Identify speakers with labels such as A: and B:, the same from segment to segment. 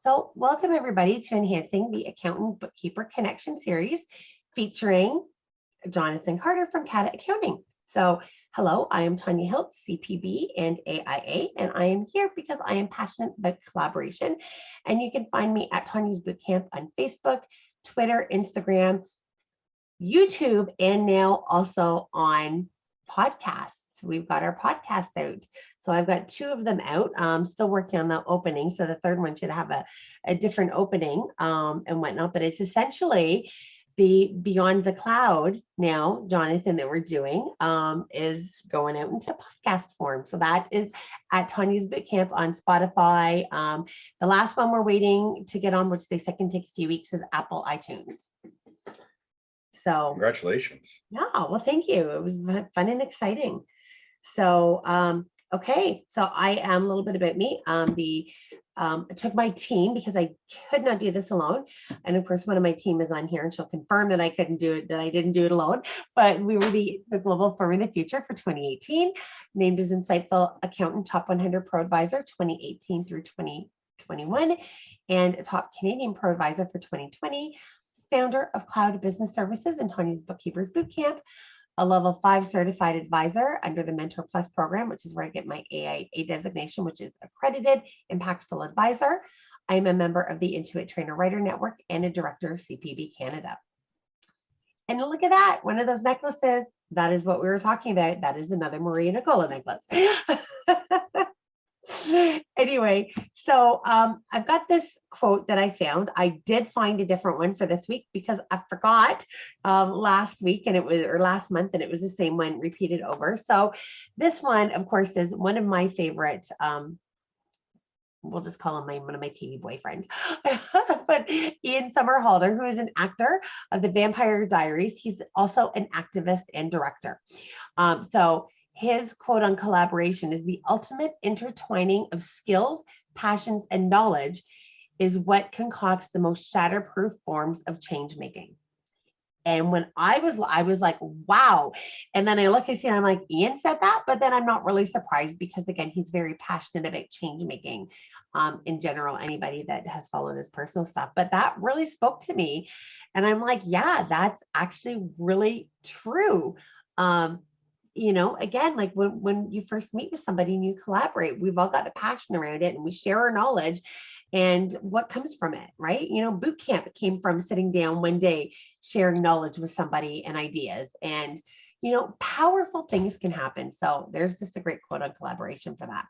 A: So welcome everybody to Enhancing the Accountant Bookkeeper Connection series featuring Jonathan Carter from KATA Accounting. So hello, I am Tanya Hilt, CPB and AIA, and I am here because I am passionate about collaboration. And you can find me at Tanya's Bootcamp on Facebook, Twitter, Instagram, YouTube, and now also on podcasts. We've got our podcasts out. So I've got 2 of them out. I'm still working on the opening. So the third one should have a different opening and whatnot. But it's essentially the Beyond the Cloud now, Jonathan, that we're doing is going out into podcast form. So that is at Tanya's Bootcamp on Spotify. The last one we're waiting to get on, which they said can take a few weeks, is Apple iTunes. So
B: congratulations.
A: Yeah, well, thank you. It was fun and exciting. So, okay, so I am a little bit about me. I took my team because I could not do this alone. And of course, one of my team is on here and she'll confirm that I couldn't do it, that I didn't do it alone, but we were the global firm in the future for 2018, named as Insightful Accountant Top 100 ProAdvisor 2018 through 2021, and a top Canadian ProAdvisor for 2020, founder of Cloud Business Services and Tanya's Bookkeepers Bootcamp, a level 5 certified advisor under the Mentor Plus program, which is where I get my AIA designation, which is accredited impactful advisor. I am a member of the Intuit Trainer Writer Network and a director of CPB Canada. And look at that, one of those necklaces, that is what we were talking about. That is another Maria Nicola necklace. Anyway, so I've got this quote that I found. I did find a different one for this week because I forgot last week and it was, or last month, and it was the same one repeated over. So this one, of course, is one of my favorite, we'll just call him one of my TV boyfriends, but Ian Somerhalder, who is an actor of the Vampire Diaries. He's also an activist and director. So his quote on collaboration is the ultimate intertwining of skills, passions, and knowledge is what concocts the most shatterproof forms of change making. And when I was like, wow. And then I look and see, and I'm like, Ian said that, but then I'm not really surprised because again, he's very passionate about change making in general, anybody that has followed his personal stuff, but that really spoke to me. And I'm like, yeah, that's actually really true. You know, again, like when you first meet with somebody and you collaborate, we've all got the passion around it and we share our knowledge and what comes from it, right? You know, boot camp came from sitting down one day, sharing knowledge with somebody and ideas, and, you know, powerful things can happen. So there's just a great quote on collaboration for that.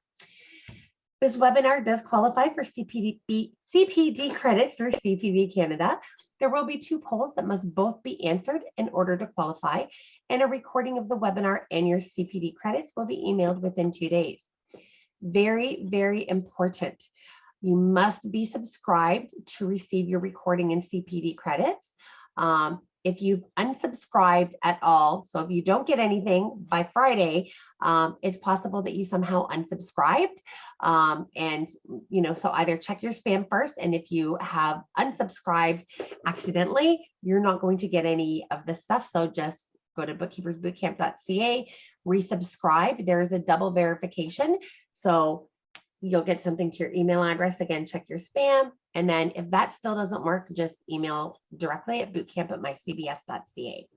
A: This webinar does qualify for CPD credits through CPB Canada. There will be 2 polls that must both be answered in order to qualify, and a recording of the webinar and your CPD credits will be emailed within 2 days. Very, very important. You must be subscribed to receive your recording and CPD credits. If you've unsubscribed at all, so if you don't get anything by Friday, it's possible that you somehow unsubscribed. And, you know, so either check your spam first, and if you have unsubscribed accidentally, you're not going to get any of this stuff. So just go to bookkeepersbootcamp.ca, resubscribe. There is a double verification. So you'll get something to your email address. Again, check your spam. And then if that still doesn't work, just email directly at bootcamp@mycbs.ca.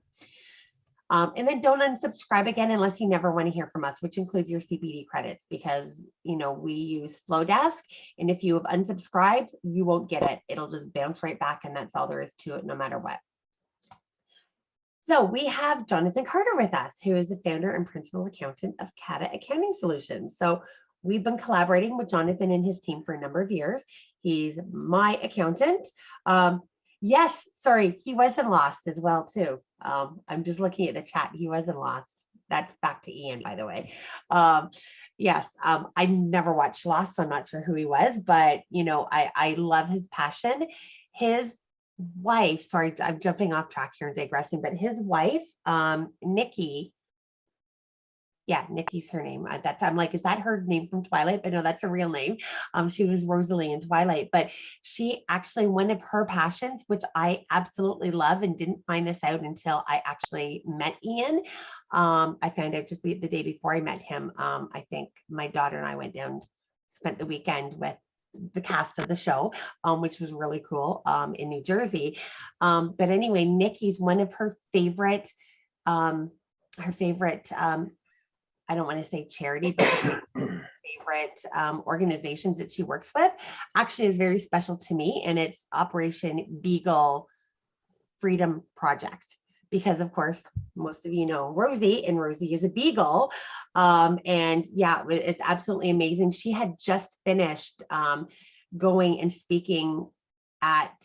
A: And then don't unsubscribe again unless you never want to hear from us, which includes your CPD credits, because, you know, we use Flowdesk. And if you have unsubscribed, you won't get it. It'll just bounce right back. And that's all there is to it, no matter what. So we have Jonathan Carter with us, who is the founder and principal accountant of KATA Accounting Solutions. So we've been collaborating with Jonathan and his team for a number of years. He's my accountant. Yes, sorry, he was in Lost as well too. I'm just looking at the chat. He was in Lost. That's back to Ian, by the way. Yes, I never watched Lost, so I'm not sure who he was, but you know, I love his passion. His wife, sorry, I'm jumping off track here and digressing, but his wife, Nikki, yeah, Nikki's her name. I'm like, is that her name from Twilight? But no, that's a real name. She was Rosalie in Twilight, but she actually, one of her passions, which I absolutely love and didn't find this out until I actually met Ian. I found out just the day before I met him. I think my daughter and I went down, spent the weekend with the cast of the show, which was really cool, in New Jersey. But anyway, Nikki's one of her favorite, I don't want to say charity, but favorite organizations that she works with actually is very special to me. And it's Operation Beagle Freedom Project. Because of course, most of you know Rosie, and Rosie is a beagle. And yeah, it's absolutely amazing. She had just finished going and speaking at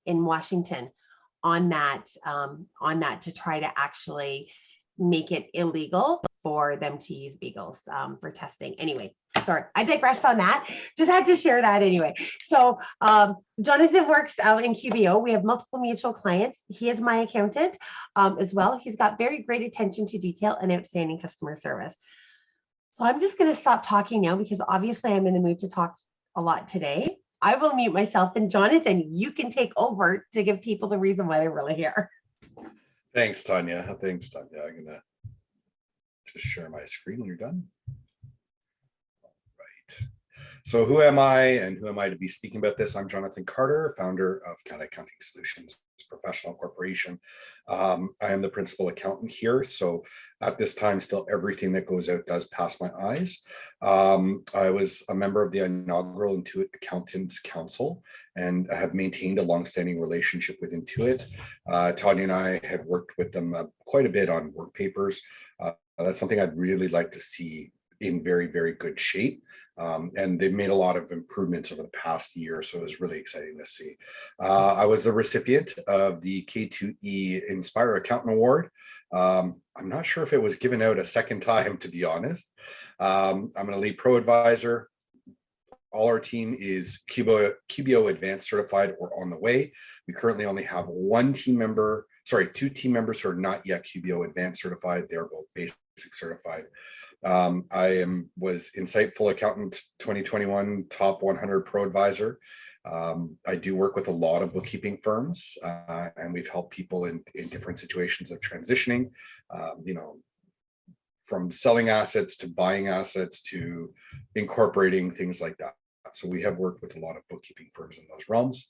A: in Washington on that to try to actually make it illegal for them to use beagles for testing. Anyway, sorry, I digressed on that. Just had to share that anyway. So Jonathan works out in QBO. We have multiple mutual clients. He is my accountant as well. He's got very great attention to detail and outstanding customer service. So I'm just going to stop talking now because obviously I'm in the mood to talk a lot today. I will mute myself, and Jonathan, you can take over to give people the reason why they're really here.
B: Thanks, Tanya. I'm going to just share my screen when you're done. All right. So who am I and who am I to be speaking about this? I'm Jonathan Carter, founder of KATA Accounting Solutions Professional Corporation. I am the principal accountant here. So at this time, still everything that goes out does pass my eyes. I was a member of the inaugural Intuit Accountants Council and have maintained a longstanding relationship with Intuit. Tanya and I have worked with them quite a bit on work papers. That's something I'd really like to see in very, very good shape. And they've made a lot of improvements over the past year, so it was really exciting to see. I was the recipient of the K2E Inspire Accountant Award. I'm not sure if it was given out a second time, to be honest. I'm an elite ProAdvisor. All our team is QBO Advanced Certified or on the way. We currently only have two team members who are not yet QBO Advanced Certified. They're both basic certified. I was Insightful Accountant 2021 Top 100 ProAdvisor. I do work with a lot of bookkeeping firms, and we've helped people in different situations of transitioning, from selling assets to buying assets to incorporating, things like that. So we have worked with a lot of bookkeeping firms in those realms.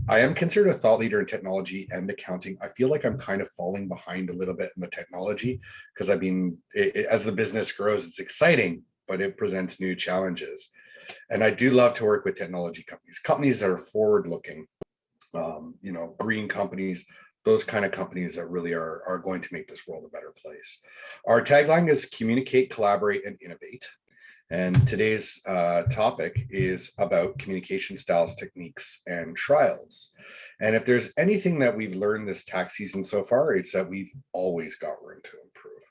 B: I am considered a thought leader in technology and accounting. I feel like I'm kind of falling behind a little bit in the technology because as the business grows, it's exciting, but it presents new challenges. And I do love to work with technology companies that are forward-looking, green companies, those kind of companies that really are going to make this world a better place. Our tagline is communicate, collaborate, and innovate. And today's topic is about communication styles, techniques, and trials. And if there's anything that we've learned this tax season so far, it's that we've always got room to improve.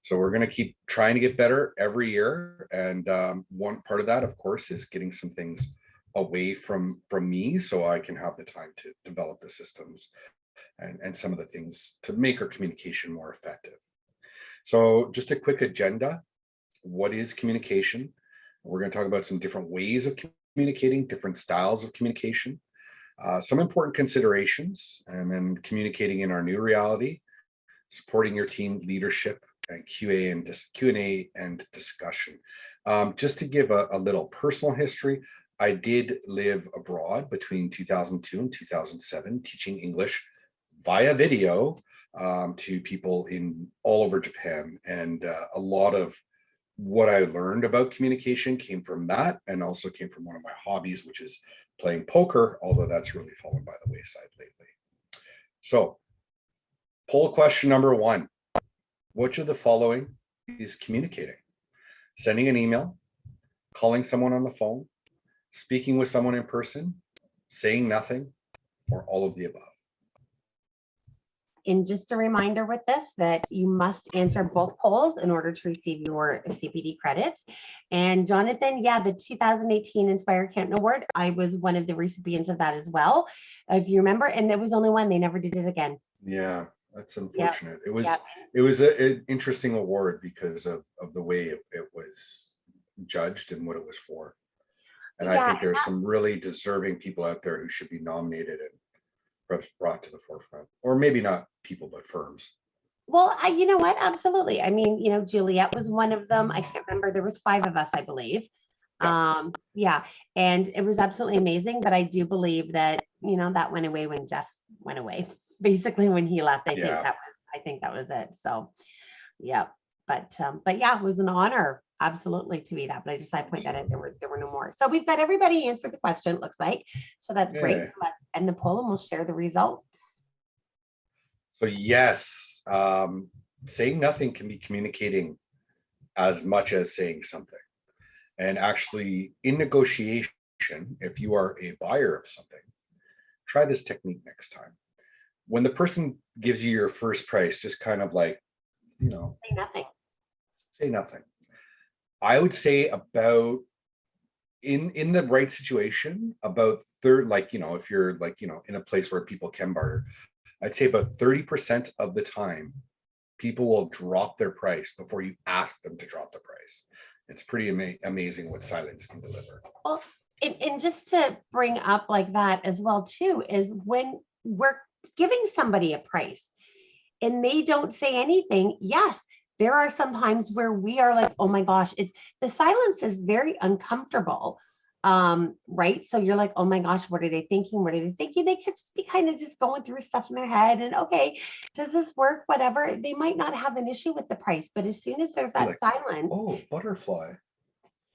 B: So we're going to keep trying to get better every year. And one part of that, of course, is getting some things away from me so I can have the time to develop the systems and some of the things to make our communication more effective. So just a quick agenda. What is communication? We're going to talk about some different ways of communicating, different styles of communication, some important considerations, and then communicating in our new reality, supporting your team leadership, and Q&A and discussion. Just to give a little personal history, I did live abroad between 2002 and 2007, teaching English via video to people all over Japan, and a lot of what I learned about communication came from that, and also came from one of my hobbies, which is playing poker, although that's really fallen by the wayside lately. So, poll question number 1. Which of the following is communicating? Sending an email, calling someone on the phone, speaking with someone in person, saying nothing, or all of the above?
A: And just a reminder with this that you must answer both polls in order to receive your CPD credits. And Jonathan, yeah, the 2018 Inspire Accountant Award, I was one of the recipients of that as well, if you remember, and there was only one. They never did it again.
B: Yeah, that's unfortunate. It was an interesting award because of the way it was judged and what it was for. And I think there's some really deserving people out there who should be nominated and perhaps brought to the forefront, or maybe not people, but firms.
A: Well, you know what? Absolutely. I mean, Juliet was one of them. I can't remember. There was 5 of us, I believe. Yeah, and it was absolutely amazing, but I do believe that, that went away when Jeff went away. Basically, when he left,
B: Yeah.
A: I think that was it. So, yeah, but yeah, it was an honor, absolutely, to be that. But I point that out, there were no more. So we've got everybody answered the question, it looks like. So that's great.
B: Yeah.
A: So let's end the poll and we'll share the results.
B: So yes, saying nothing can be communicating as much as saying something. And actually, in negotiation, if you are a buyer of something, try this technique next time. When the person gives you your first price, just kind of like,
A: Say nothing.
B: say nothing. I would say about in the right situation, about third, if you're in a place where people can barter, I'd say about 30% of the time, people will drop their price before you ask them to drop the price. It's pretty amazing what silence can deliver.
A: Well, and just to bring up like that as well too, is when we're giving somebody a price and they don't say anything, yes, there are some times where we are like, oh my gosh, the silence is very uncomfortable. Right. So you're like, oh my gosh, what are they thinking? What are they thinking? They could just be kind of just going through stuff in their head and okay, does this work? Whatever. They might not have an issue with the price, but as soon as there's that silence.
B: Oh, butterfly.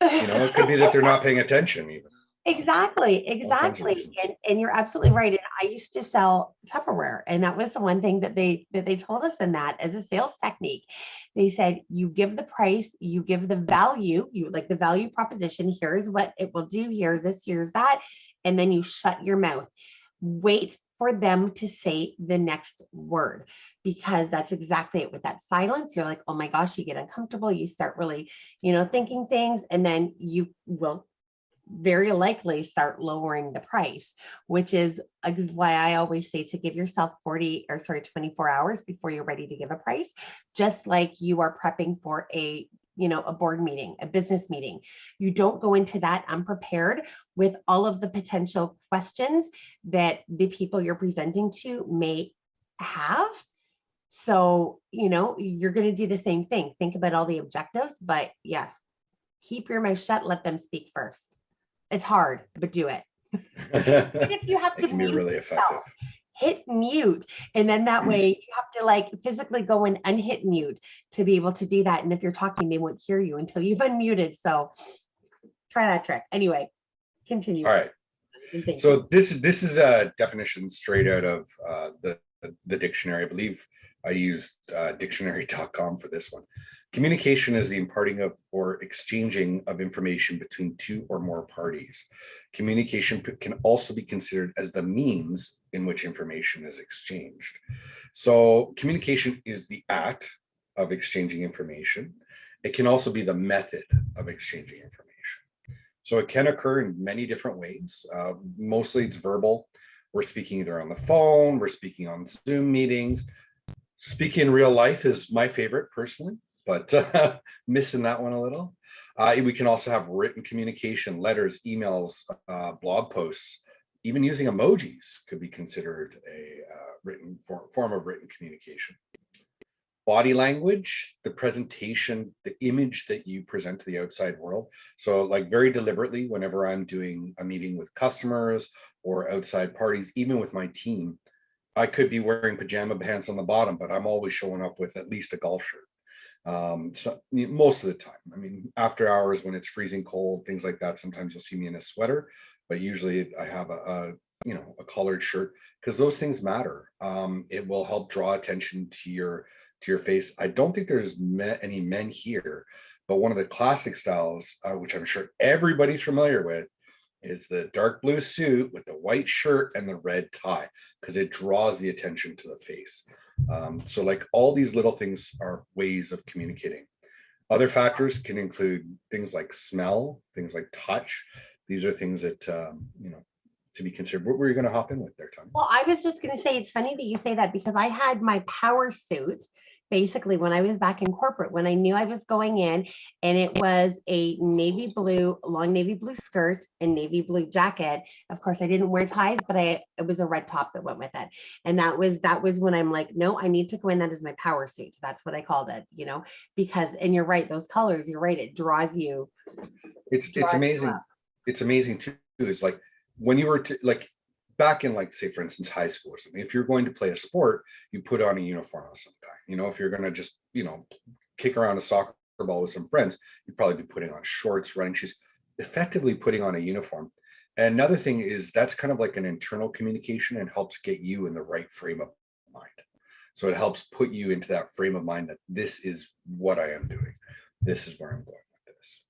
B: It could be that they're not paying attention even.
A: Exactly. And you're absolutely right. And I used to sell Tupperware, and that was the one thing that they told us in that as a sales technique. They said, you give the price, you give the value, you like the value proposition. Here's what it will do. Here's this, here's that. And then you shut your mouth. Wait for them to say the next word, because that's exactly it. With that silence, you're like, oh my gosh, you get uncomfortable. You start really, thinking things, and then you will very likely start lowering the price, which is why I always say to give yourself 24 hours before you're ready to give a price, just like you are prepping for a board meeting, a business meeting. You don't go into that unprepared with all of the potential questions that the people you're presenting to may have. So, you're going to do the same thing. Think about all the objectives, but yes, keep your mouth shut, let them speak first. It's hard, but do it. And if you have to
B: be really effective.
A: Hit mute. And then that way you have to like physically go and unhit mute to be able to do that. And if you're talking, they won't hear you until you've unmuted. So try that trick. Anyway, continue.
B: All right. So this is a definition straight out of the dictionary. I believe I used dictionary.com for this one. Communication is the imparting of or exchanging of information between two or more parties. Communication can also be considered as the means in which information is exchanged. So communication is the act of exchanging information. It can also be the method of exchanging information. So it can occur in many different ways. Mostly it's verbal. We're speaking either on the phone, we're speaking on Zoom meetings. Speaking in real life is my favorite personally, but missing that one a little. We can also have written communication, letters, emails, blog posts, even using emojis could be considered a written form of written communication. Body language, the presentation, the image that you present to the outside world. So like very deliberately, whenever I'm doing a meeting with customers or outside parties, even with my team, I could be wearing pajama pants on the bottom, but I'm always showing up with at least a golf shirt. So most of the time, I mean, after hours when it's freezing cold, things like that, sometimes you'll see me in a sweater, but usually I have a collared shirt because those things matter. It will help draw attention to your face. I don't think there's any men here, but one of the classic styles, which I'm sure everybody's familiar with, is the dark blue suit with the white shirt and the red tie, because it draws the attention to the face. So like all these little things are ways of communicating. Other factors can include things like smell, things like touch. These are things that, to be considered. What were you going to hop in with there, Tanya?
A: Well, I was just going to say, it's funny that you say that, because I had my power suit basically when I was back in corporate, when I knew I was going in, and it was a long navy blue skirt and navy blue jacket. Of course, I didn't wear ties, but it was a red top that went with it. And that was when I'm like, no, I need to go in. That is my power suit. That's what I called it, because, and you're right, those colors, you're right, it draws you.
B: It's amazing. It's amazing too. It's like when you were like back in, like, say for instance, high school or something, if you're going to play a sport, you put on a uniform of some kind. If you're going to just, kick around a soccer ball with some friends, you'd probably be putting on shorts, running shoes, effectively putting on a uniform. And another thing is that's kind of like an internal communication and helps get you in the right frame of mind. So it helps put you into that frame of mind that this is what I am doing. This is where I'm going with this.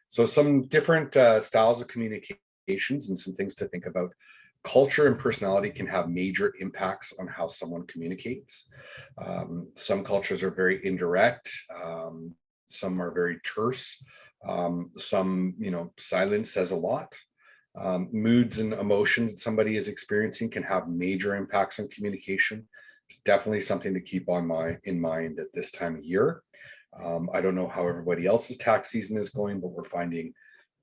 B: So some different styles of communications and some things to think about. Culture and personality can have major impacts on how someone communicates. Some cultures are very indirect. Some are very terse. Some, silence says a lot. Moods and emotions that somebody is experiencing can have major impacts on communication. It's definitely something to keep in mind at this time of year. I don't know how everybody else's tax season is going, but we're finding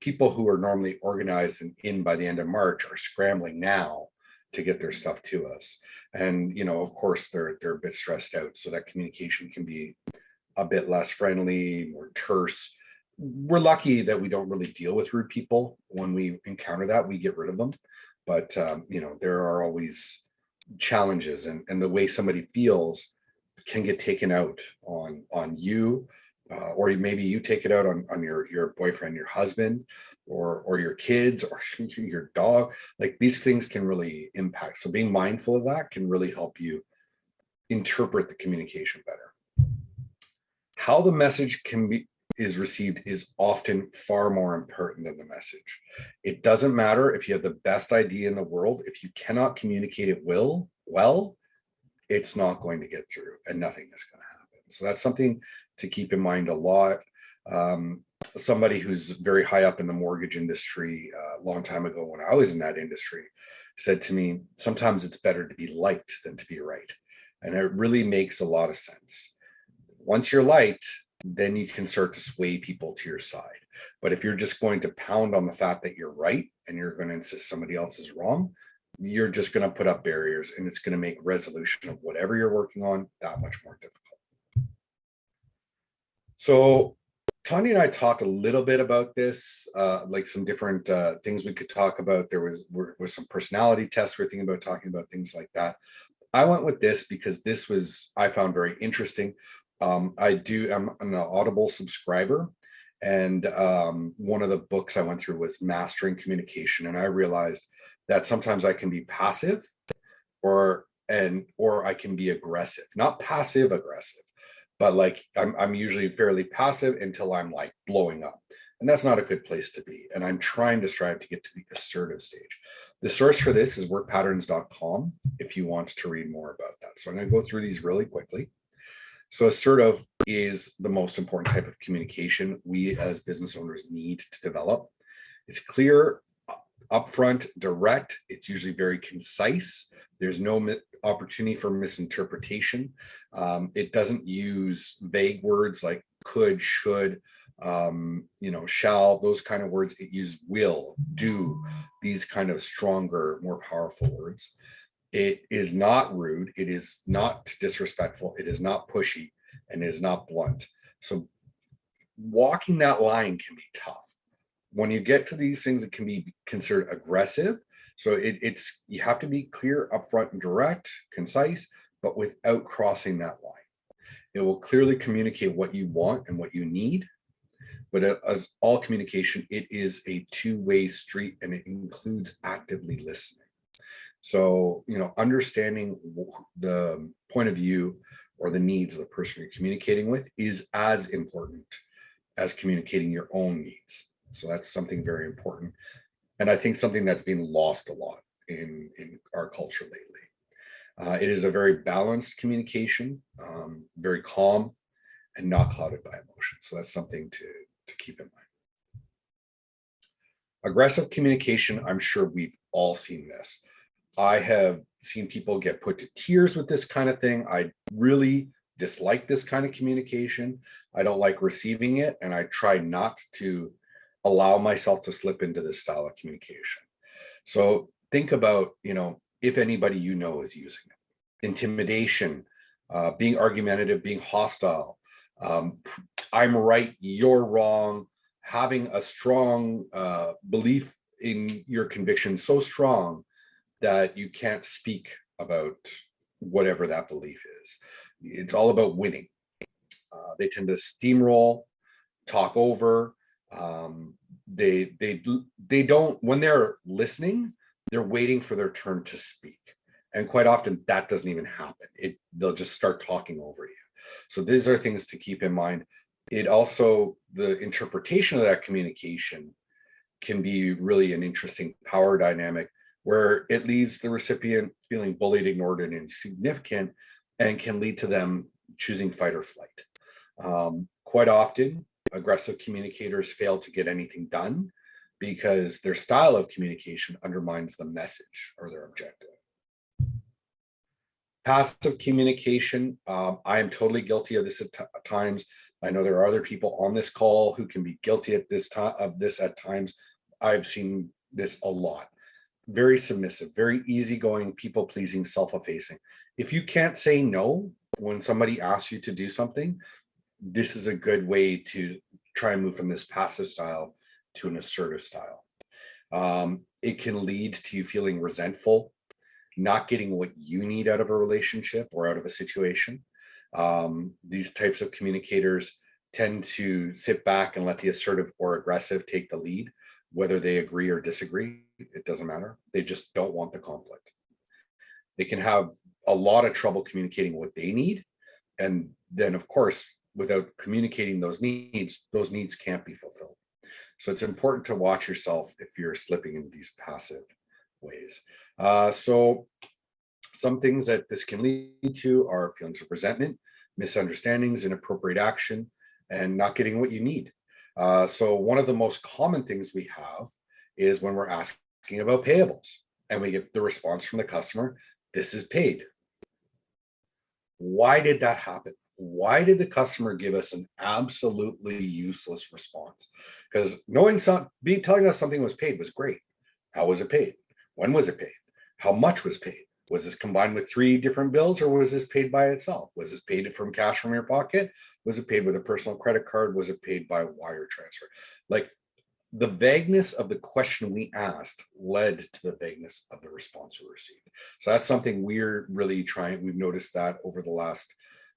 B: people who are normally organized and in by the end of March are scrambling now to get their stuff to us. And, of course, they're a bit stressed out. So that communication can be a bit less friendly, more terse. We're lucky that we don't really deal with rude people. When we encounter that, we get rid of them. But, there are always challenges, and the way somebody feels can get taken out on you. Or maybe you take it out on your boyfriend, your husband, or your kids, or your dog. Like, these things can really impact. So being mindful of that can really help you interpret the communication better. How the message is received is often far more important than the message. It doesn't matter if you have the best idea in the world. If you cannot communicate it well, it's not going to get through, and nothing is going to happen. So that's something to keep in mind a lot. Somebody who's very high up in the mortgage industry a long time ago, when I was in that industry, said to me, sometimes it's better to be liked than to be right. And it really makes a lot of sense. Once you're liked, then you can start to sway people to your side. But if you're just going to pound on the fact that you're right and you're going to insist somebody else is wrong, you're just going to put up barriers, and it's going to make resolution of whatever you're working on that much more difficult. So Tanya and I talked a little bit about this, like some different things we could talk about. There was some personality tests we're thinking about talking about, things like that. I went with this because I found very interesting. I'm an Audible subscriber, and one of the books I went through was Mastering Communication, and I realized that sometimes I can be passive, or I can be aggressive. Not passive aggressive, but like I'm usually fairly passive until I'm like blowing up, and that's not a good place to be. And I'm trying to strive to get to the assertive stage. The source for this is workpatterns.com if you want to read more about that. So I'm going to go through these really quickly. So assertive is the most important type of communication we as business owners need to develop. It's clear, upfront, direct. It's usually very concise. There's no opportunity for misinterpretation. It doesn't use vague words like could, should, shall, those kind of words. It uses will, do, these kind of stronger, more powerful words. It is not rude. It is not disrespectful. It is not pushy, and it is not blunt. So walking that line can be tough. When you get to these things, it can be considered aggressive. So you have to be clear, upfront, and direct, concise, but without crossing that line. It will clearly communicate what you want and what you need. But as all communication, it is a two-way street, and it includes actively listening. So, understanding the point of view or the needs of the person you're communicating with is as important as communicating your own needs. So that's something very important. And I think something that's been lost a lot in our culture lately. It is a very balanced communication, very calm, and not clouded by emotion. So that's something to keep in mind. Aggressive communication, I'm sure we've all seen this. I have seen people get put to tears with this kind of thing. I really dislike this kind of communication. I don't like receiving it, and I try not to allow myself to slip into this style of communication. So think about, if anybody is using it. Intimidation, being argumentative, being hostile. I'm right, you're wrong. Having a strong belief in your conviction, so strong that you can't speak about whatever that belief is. It's all about winning. They tend to steamroll, talk over. They don't, when they're listening, they're waiting for their turn to speak. And quite often that doesn't even happen. They'll just start talking over you. So these are things to keep in mind. It also, the interpretation of that communication can be really an interesting power dynamic where it leaves the recipient feeling bullied, ignored, and insignificant, and can lead to them choosing fight or flight. Quite often, aggressive communicators fail to get anything done because their style of communication undermines the message or their objective. Passive communication, I am totally guilty of this at times. I know there are other people on this call who can be guilty at this at times. I've seen this a lot. Very submissive, very easygoing, people-pleasing, self-effacing. If you can't say no when somebody asks you to do something, this is a good way to try and move from this passive style to an assertive style. It can lead to you feeling resentful, not getting what you need out of a relationship or out of a situation. These types of communicators tend to sit back and let the assertive or aggressive take the lead, whether they agree or disagree. It doesn't matter. They just don't want the conflict. They can have a lot of trouble communicating what they need. And then, of course, without communicating those needs can't be fulfilled. So it's important to watch yourself if you're slipping into these passive ways. So some things that this can lead to are feelings of resentment, misunderstandings, inappropriate action, and not getting what you need. So one of the most common things we have is when we're asking about payables and we get the response from the customer, this is paid. Why did that happen? Why did the customer give us an absolutely useless response? Because telling us something was paid was great. How was it paid? When was it paid? How much was paid? Was this combined with 3 different bills, or was this paid by itself? Was this paid from cash from your pocket? Was it paid with a personal credit card? Was it paid by wire transfer? Like, the vagueness of the question we asked led to the vagueness of the response we received. So that's something we're really we've noticed that over the last,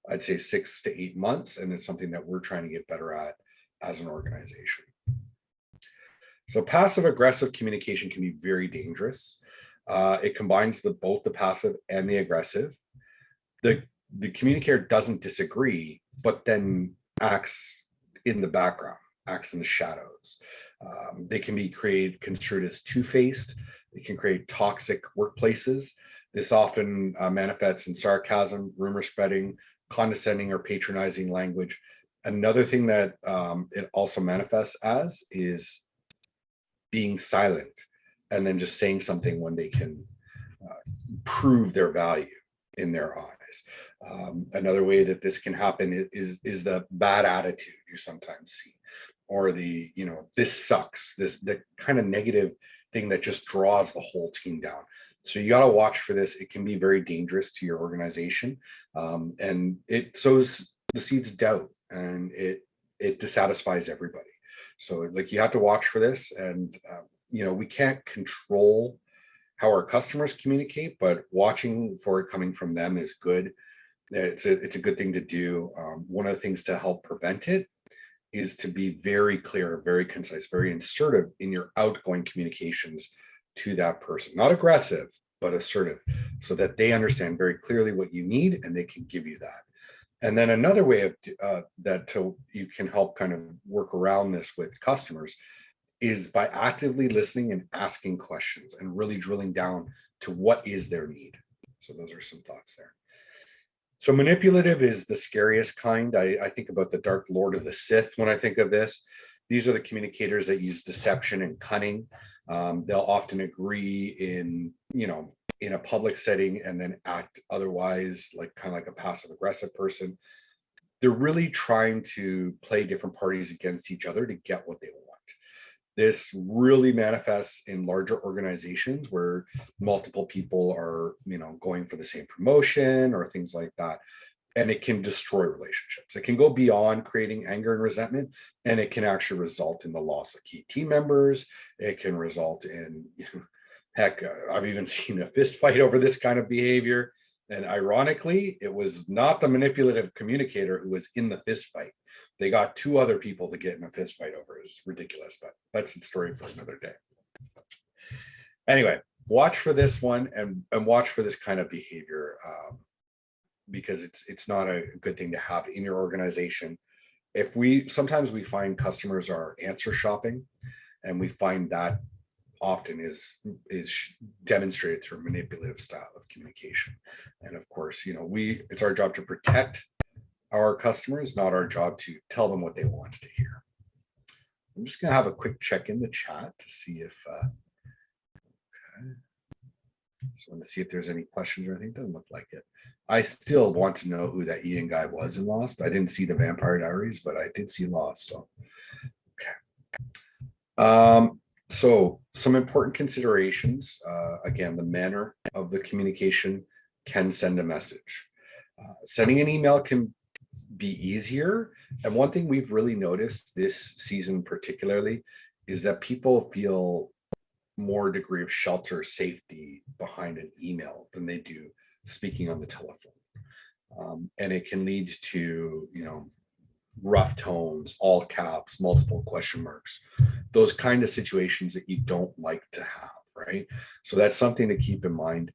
B: I'd say 6 to 8 months, and it's something that we're trying to get better at as an organization. So passive aggressive communication can be very dangerous. It combines both the passive and the aggressive. The communicator doesn't disagree, but then acts in the background, acts in the shadows. They can be construed as two-faced. It can create toxic workplaces. This often manifests in sarcasm, rumor spreading, condescending or patronizing language. Another thing that it also manifests as is being silent and then just saying something when they can prove their value in their eyes. Another way that this can happen is the bad attitude you sometimes see, or the, this sucks, the kind of negative thing that just draws the whole team down. So you got to watch for this. It can be very dangerous to your organization, and it sows the seeds of doubt, and it dissatisfies everybody. So you have to watch for this, and we can't control how our customers communicate, but watching for it coming from them is good. It's a good thing to do. One of the things to help prevent it is to be very clear, very concise, very assertive in your outgoing communications to that person. Not aggressive, but assertive, so that they understand very clearly what you need and they can give you that. And then another way of you can help kind of work around this with customers is by actively listening and asking questions and really drilling down to what is their need. So those are some thoughts there. So manipulative is the scariest kind. I think about the Dark Lord of the Sith when I think of this. These are the communicators that use deception and cunning. They'll often agree in, in a public setting and then act otherwise, like kind of like a passive aggressive person. They're really trying to play different parties against each other to get what they want. This really manifests in larger organizations where multiple people are, going for the same promotion or things like that. And it can destroy relationships. It can go beyond creating anger and resentment, and it can actually result in the loss of key team members. It can result in, heck, I've even seen a fist fight over this kind of behavior. And ironically, it was not the manipulative communicator who was in the fist fight. They got two other people to get in a fist fight over. It's ridiculous, but that's the story for another day. Anyway, watch for this one and watch for this kind of behavior. Because it's not a good thing to have in your organization. Sometimes we find customers are answer shopping, and we find that often is demonstrated through a manipulative style of communication. And of course, it's our job to protect our customers, not our job to tell them what they want to hear. I'm just going to have a quick check in the chat to see if okay. Just want to see if there's any questions or anything. Doesn't look like it. I still want to know who that Ian guy was in Lost. I didn't see the Vampire Diaries, but I did see Lost. So, okay. So some important considerations. Again, the manner of the communication can send a message. Sending an email can be easier. And one thing we've really noticed this season particularly is that people feel more degree of shelter safety behind an email than they do speaking on the telephone. And it can lead to, rough tones, all caps, multiple question marks, those kind of situations that you don't like to have, right? So that's something to keep in mind.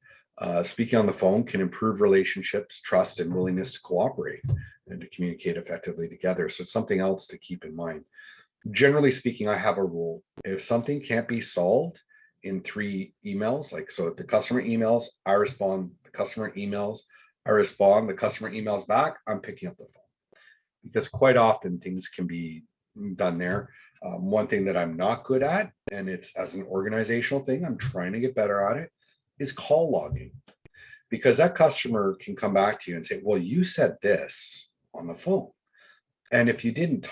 B: Speaking on the phone can improve relationships, trust, and willingness to cooperate and to communicate effectively together. So it's something else to keep in mind. Generally speaking, I have a rule. If something can't be solved in 3 emails, so if the customer emails, I respond, the customer emails, I respond, the customer emails back, I'm picking up the phone. Because quite often things can be done there. One thing that I'm not good at, and it's as an organizational thing, I'm trying to get better at it, is call logging. Because that customer can come back to you and say, well, you said this on the phone. And if you didn't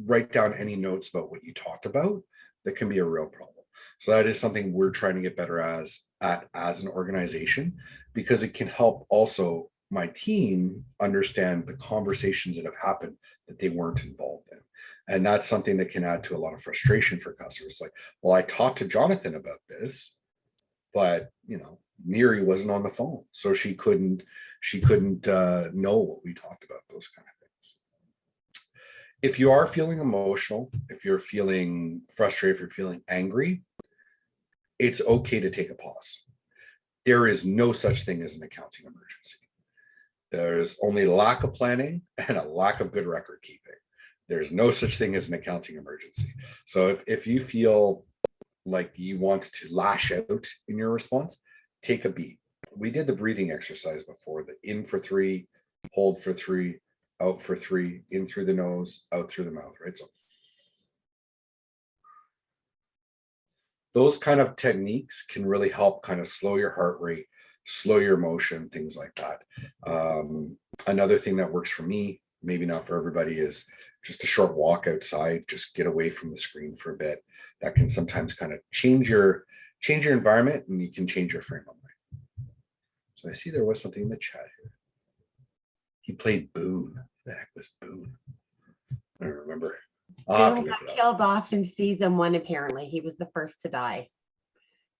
B: write down any notes about what you talked about, that can be a real problem. So that is something we're trying to get better at as an organization, because it can help also my team understand the conversations that have happened that they weren't involved in. And that's something that can add to a lot of frustration for customers. Like, well, I talked to Jonathan about this, but Miri wasn't on the phone, so she couldn't know what we talked about, those kind of things. If you are feeling emotional, if you're feeling frustrated, if you're feeling angry, it's okay to take a pause. There is no such thing as an accounting emergency. There's only lack of planning and a lack of good record keeping. There's no such thing as an accounting emergency. So if you feel like you want to lash out in your response, take a beat. We did the breathing exercise before, the in for 3, hold for 3, out for 3, in through the nose, out through the mouth, right? So those kind of techniques can really help kind of slow your heart rate, slow your motion, things like that. Another thing that works for me, maybe not for everybody, is just a short walk outside, just get away from the screen for a bit. That can sometimes kind of change your environment, and you can change your frame of mind. So I see there was something in the chat here. He played Boone. Who the heck was Boone? I don't remember.
A: Boone got killed off in season 1, apparently. He was the first to die.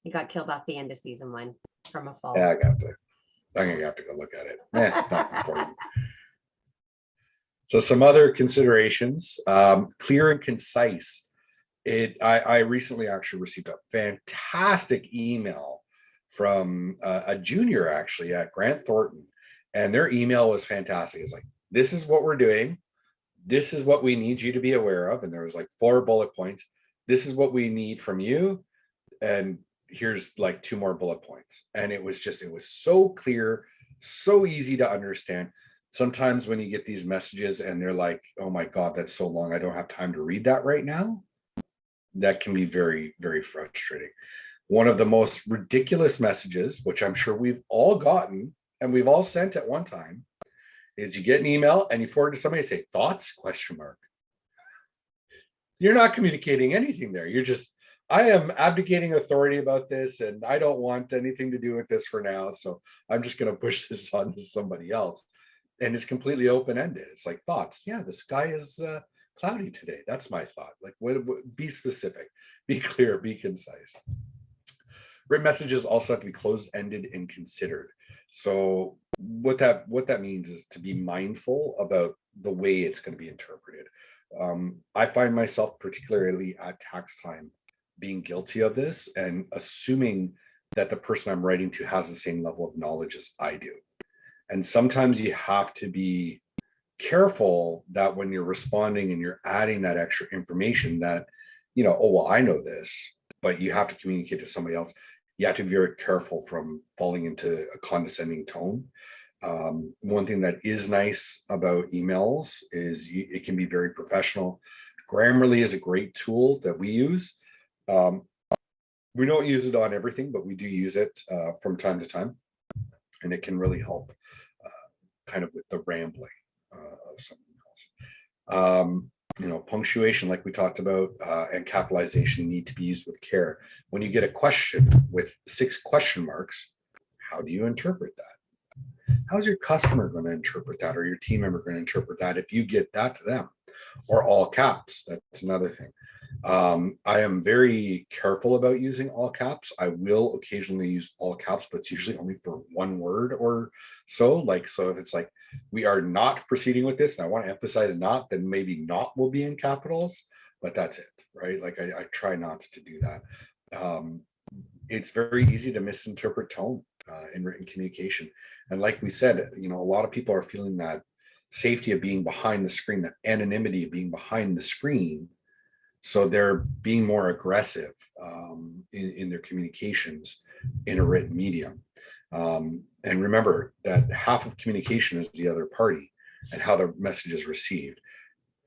A: He got killed off the end of season 1 from a fall.
B: Yeah, I'm gonna have to go look at it. Not important. So some other considerations, clear and concise. I recently actually received a fantastic email from a junior actually at Grant Thornton, and their email was fantastic. It's like, this is what we're doing. This is what we need you to be aware of. And there was 4 bullet points. This is what we need from you. And here's 2 more bullet points. And it was so clear, so easy to understand. Sometimes when you get these messages and they're like, oh my God, that's so long, I don't have time to read that right now. That can be very, very frustrating. One of the most ridiculous messages, which I'm sure we've all gotten and we've all sent at one time, is you get an email and you forward to somebody and say, thoughts, question mark. You're not communicating anything there. You're just, I am abdicating authority about this and I don't want anything to do with this for now. So I'm just going to push this on to somebody else. And it's completely open-ended. It's like thoughts. Yeah, the sky is cloudy today. That's my thought. Like, be specific, be clear, be concise. Written messages also have to be closed-ended and considered. So what that means is to be mindful about the way it's going to be interpreted. I find myself, particularly at tax time, being guilty of this and assuming that the person I'm writing to has the same level of knowledge as I do. And sometimes you have to be careful that when you're responding and you're adding that extra information that, oh, well, I know this, but you have to communicate to somebody else. You have to be very careful from falling into a condescending tone. One thing that is nice about emails is it can be very professional. Grammarly is a great tool that we use. We don't use it on everything, but we do use it from time to time. And it can really help kind of with the rambling of something else. Punctuation, like we talked about, and capitalization need to be used with care. When you get a question with 6 question marks, how do you interpret that? How's your customer going to interpret that, or your team member going to interpret that if you get that to them? Or all caps, that's another thing. I am very careful about using all caps. I will occasionally use all caps, but it's usually only for one word or so. So if it's like, we are not proceeding with this, and I want to emphasize not, then maybe not will be in capitals, but that's it, right? Like I try not to do that. It's very easy to misinterpret tone in written communication. And like we said, a lot of people are feeling that safety of being behind the screen, that anonymity of being behind the screen. So they're being more aggressive in their communications in a written medium. And remember that half of communication is the other party and how the message is received.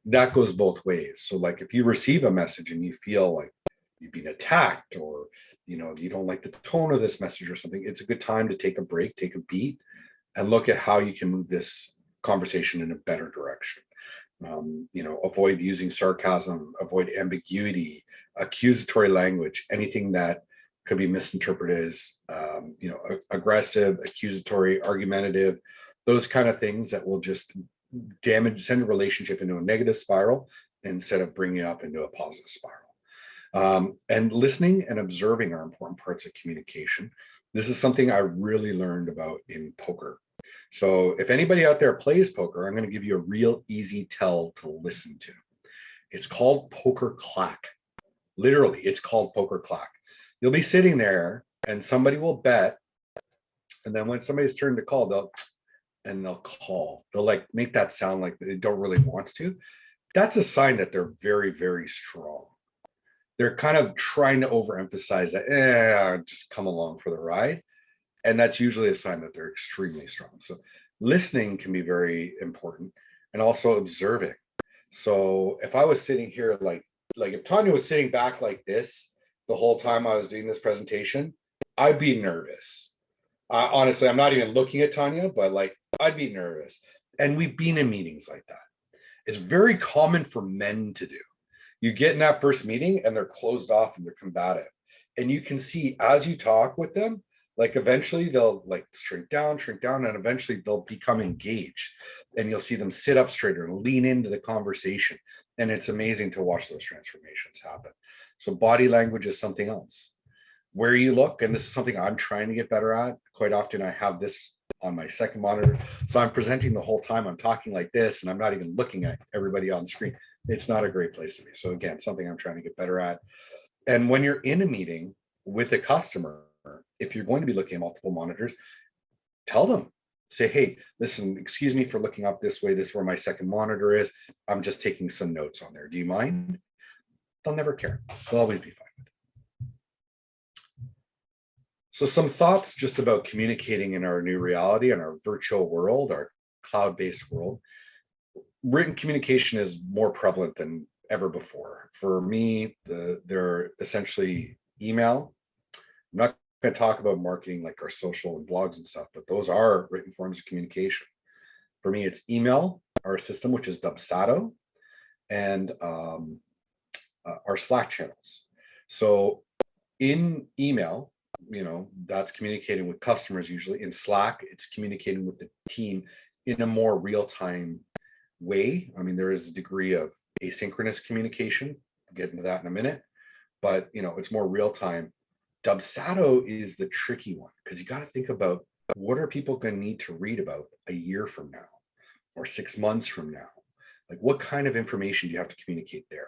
B: That goes both ways. So like if you receive a message and you feel like you've been attacked, or you don't like the tone of this message or something, it's a good time to take a break, take a beat, and look at how you can move this conversation in a better direction. Avoid using sarcasm, avoid ambiguity, accusatory language, anything that could be misinterpreted as aggressive, accusatory, argumentative, those kind of things that will just send a relationship into a negative spiral instead of bringing it up into a positive spiral. And listening and observing are important parts of communication. This is something I really learned about in poker. So if anybody out there plays poker, I'm going to give you a real easy tell to listen to. It's called poker clack. Literally, it's called poker clack. You'll be sitting there and somebody will bet. And then when somebody's turn to call, they'll call. They'll like make that sound like they don't really want to. That's a sign that they're very, very strong. They're kind of trying to overemphasize that, just come along for the ride. And that's usually a sign that they're extremely strong. So listening can be very important, and also observing. So if I was sitting here, like if Tanya was sitting back like this the whole time I was doing this presentation, I'd be nervous. Honestly, I'm not even looking at Tanya, but like I'd be nervous. And we've been in meetings like that. It's very common for men to do. You get in that first meeting and they're closed off and they're combative. And you can see as you talk with them, like eventually they'll like shrink down, and eventually they'll become engaged. And you'll see them sit up straighter and lean into the conversation. And it's amazing to watch those transformations happen. So body language is something else. Where you look, and this is something I'm trying to get better at. Quite often I have this on my second monitor. So I'm presenting the whole time. I'm talking like this, and I'm not even looking at everybody on the screen. It's not a great place to be. So again, something I'm trying to get better at. And when you're in a meeting with a customer, if you're going to be looking at multiple monitors, tell them, say, hey, listen, excuse me for looking up this way. This is where my second monitor is. I'm just taking some notes on there. Do you mind? They'll never care. They'll always be fine with it. So some thoughts just about communicating in our new reality, in our virtual world, our cloud-based world. Written communication is more prevalent than ever before. For me, they're essentially email, I'm not going to talk about marketing like our social and blogs and stuff, but those are written forms of communication. For me, it's email, our system, which is Dubsado, and our Slack channels. So in email, that's communicating with customers usually. In Slack, it's communicating with the team in a more real-time way. I mean, there is a degree of asynchronous communication. I'll get into that in a minute, but it's more real-time. Dubsado is the tricky one because you got to think about what are people going to need to read about a year from now or 6 months from now? Like, what kind of information do you have to communicate there?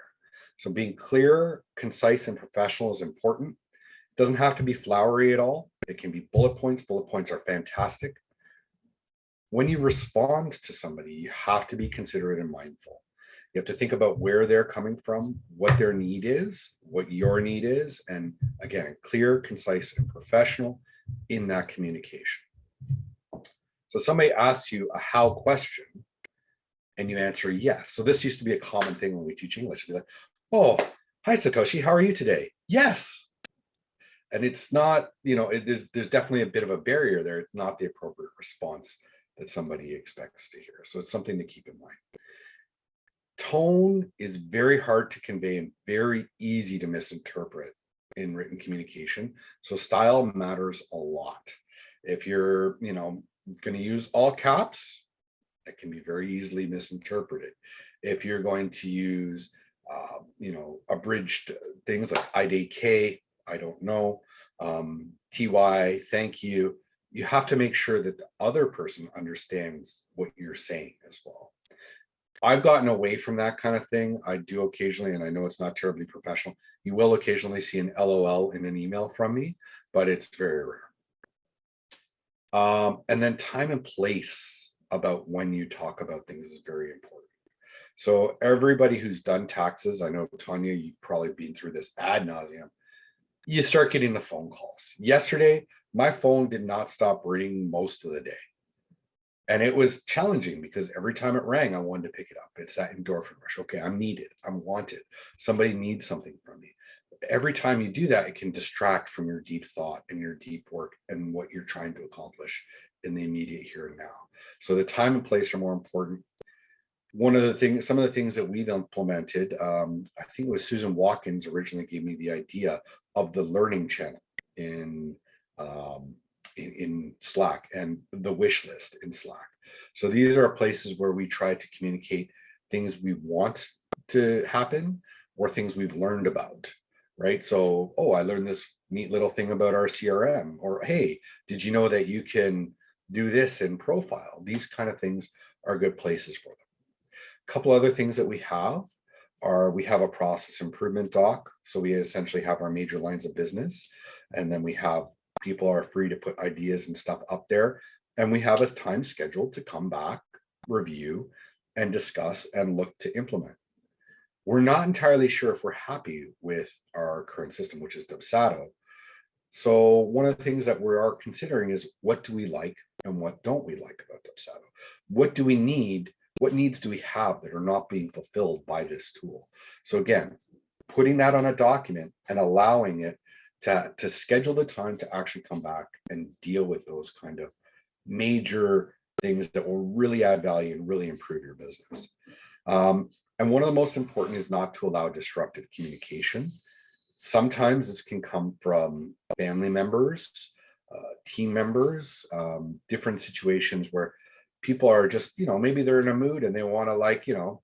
B: So being clear, concise, and professional is important. It doesn't have to be flowery at all. It can be bullet points. Bullet points are fantastic. When you respond to somebody, you have to be considerate and mindful. You have to think about where they're coming from, what their need is, what your need is, and again, clear, concise, and professional in that communication. So somebody asks you a how question and you answer yes. So this used to be a common thing when we teach English. It'd be like, oh, hi Satoshi, how are you today? Yes. And it's not, there's definitely a bit of a barrier there. It's not the appropriate response that somebody expects to hear. So it's something to keep in mind. Tone is very hard to convey and very easy to misinterpret in written communication. So style matters a lot. If you're, going to use all caps, that can be very easily misinterpreted. If you're going to use, abridged things like IDK, I don't know, TY, thank you, you have to make sure that the other person understands what you're saying as well. I've gotten away from that kind of thing. I do occasionally, and I know it's not terribly professional. You will occasionally see an LOL in an email from me, but it's very rare. And then time and place about when you talk about things is very important. So everybody who's done taxes, I know Tanya, you've probably been through this ad nauseum. You start getting the phone calls. Yesterday, my phone did not stop ringing most of the day. And it was challenging because every time it rang, I wanted to pick it up. It's that endorphin rush. Okay, I'm needed. I'm wanted. Somebody needs something from me. Every time you do that, it can distract from your deep thought and your deep work and what you're trying to accomplish in the immediate here and now. So the time and place are more important. Some of the things that we've implemented, I think it was Susan Watkins originally gave me the idea of the learning channel in Slack and the wish list in Slack. So these are places where we try to communicate things we want to happen or things we've learned about, right? So, oh, I learned this neat little thing about our CRM, or hey, did you know that you can do this in Profile? These kind of things are good places for them. A couple other things that we have are we have a process improvement doc. So we essentially have our major lines of business, and then we have people are free to put ideas and stuff up there. And we have a time scheduled to come back, review, and discuss and look to implement. We're not entirely sure if we're happy with our current system, which is Dubsado. So one of the things that we are considering is what do we like and what don't we like about Dubsado? What do we need? What needs do we have that are not being fulfilled by this tool? So again, putting that on a document and allowing it to schedule the time to actually come back and deal with those kind of major things that will really add value and really improve your business. And one of the most important is not to allow disruptive communication. Sometimes this can come from family members, team members, different situations where people are just, maybe they're in a mood and they want to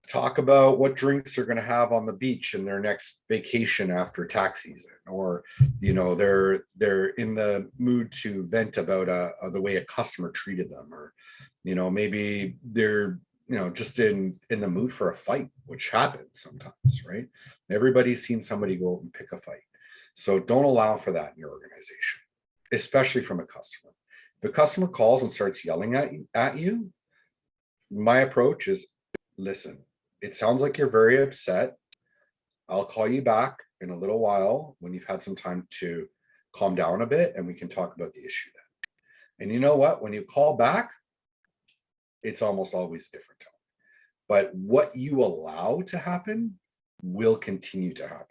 B: talk about what drinks they're going to have on the beach in their next vacation after tax season, or they're in the mood to vent about the way a customer treated them, or maybe they're just in the mood for a fight, which happens sometimes, right? Everybody's seen somebody go out and pick a fight. So don't allow for that in your organization, especially from a customer. If a customer calls and starts yelling at you, my approach is, listen, it sounds like you're very upset. I'll call you back in a little while when you've had some time to calm down a bit, and we can talk about the issue then. And you know what? When you call back, it's almost always a different tone. But what you allow to happen will continue to happen.